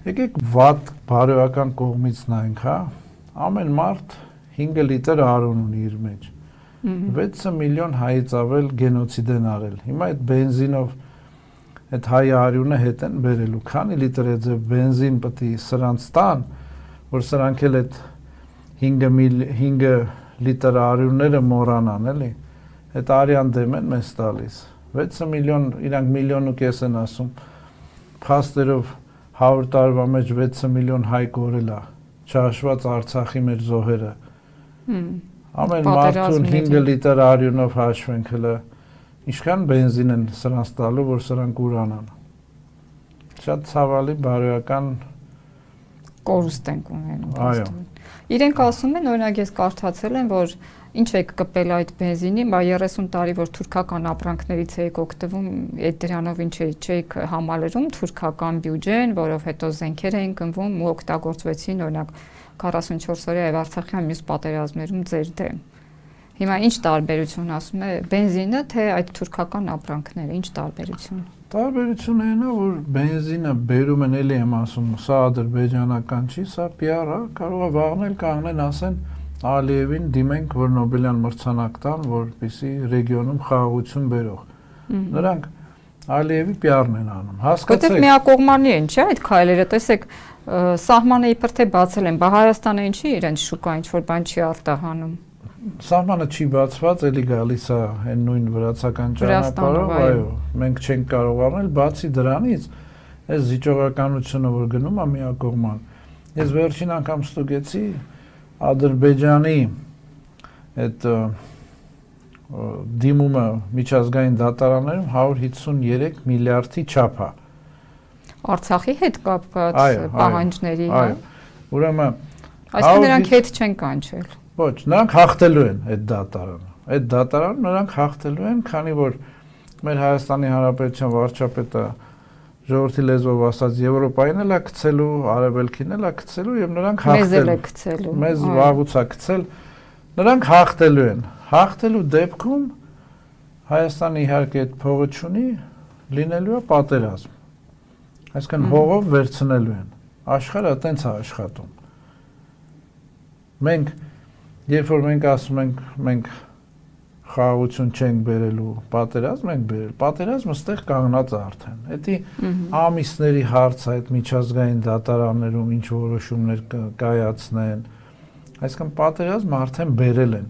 Եկեք վատ բարոյական կողմից նայենք, հա։ Ամեն մարդ 5 լիտր արյուն ունի իր մեջ։ 6 միլիոն հայից ավել գենոցիդ են արել։ Հիմա այդ բենզինով այդ հայ արյունը հետ են բերելու։ Քանի լիտր է ձեր բենզին պետք է սրանց տան, որ սրանք էլ այդ 5 լիտր արյունները մոռանան, էլի։ Այդ արյան դեմ են մեզ տալիս։ 6 միլիոն, իրանք միլիոն ու կես են ասում, փաստերով 100 տարվա մեջ 6 միլիոն հայ կորել է, չհաշված Արցախի մեր զոհերը։ Ամեն մարդուն 5 լիտր արյունով հաշվենք հլը, ինչքան բենզին են սրանց տալու, որ սրանք ուրանան։ Շատ ցավալի բարոյական կորուստ ենք ունենում։ Այո։ Իրենք ասում են, օրինակ ես կարդացել եմ, որ ինչ եք կպել այդ բենզինի, բա 30 տարի որ թուրքական ապրանքներից եք օգտվում, այդ դրանով ինչ չեք համալրում թուրքական բյուջեն, որով հետո զենքեր էին գնվում ու օգտագործվեցին օրինակ 44 օրյա եւ Արցախյան մյուս պատերազմներում ձեր դեմ։ Հիմա ինչ տարբերություն ասում է բենզինը, թե այդ թուրքական ապրանքները, ինչ տարբերություն։ Տարբերությունը այն է, որ բենզինը բերում են, էլի եմ ասում, սա ադրբեջանական չի, սա PR է, կարող է վաղնել կանգնեն ասեն Ալիևին դիմենք, որ Նոբելյան մրցանակ տան, որպեսզի ռեգիոնում խաղաղություն բերող։ Նրանք Ալիևի PR-ն են անում։ Հասկացեք։ Որտեվ միակողմանի են, չէ՞, այդ քայլերը, տեսեք, սահմանը իբր թե բացել են, բա Հայաստանը ինչի իրենց շուկա ինչ որ բան չի արտահանում։ Սահմանը չի բացված, էլի գալիս է այն նույն վրացական ճանապարհով, այո, մենք չենք կարող անել, բացի դրանից, այս զիջողականությունը, որ գնում է միակողման։ Ես վերջին անգամ ստուգեցի Ադրբեջանի այդ դիմումը միջազգային դատարաններում 153 միլիարդի չափ է։ Արցախի հետ կապված պահանջների, հա։ Ուրեմն այսինքն նրանք հետ չեն կանչել։ Ոչ, նրանք հաղթելու են այդ դատարանը։ Այդ դատարանը նրանք հաղթելու են, քանի որ մեր Հայաստանի Հանրապետության վարչապետը ժողովրդի լեզվով ասած Եվրոպային էլ է գցելու, Արևելքին էլ է գցելու եւ նրանք հաղթելու։ Մեզ վաղուց է գցել։ Նրանք հաղթելու են։ Հաղթելու դեպքում Հայաստանը իհարկե այդ փողը չունի, լինելու է պատերազմ։ Այսինքն հողով վերցնելու են։ Աշխարհը այտենց է աշխատում։ Մենք երբ որ մենք ասում ենք մենք խաղաղություն չենք բերելու, պատերազմ ենք բերել, պատերազմը ստեղ կանգնած է արդեն։ Էդի ամիսների հարց է այդ միջազգային դատարաններում ինչ որոշումներ կայացնեն։ Այսինքն պատերազմը արդեն բերել են։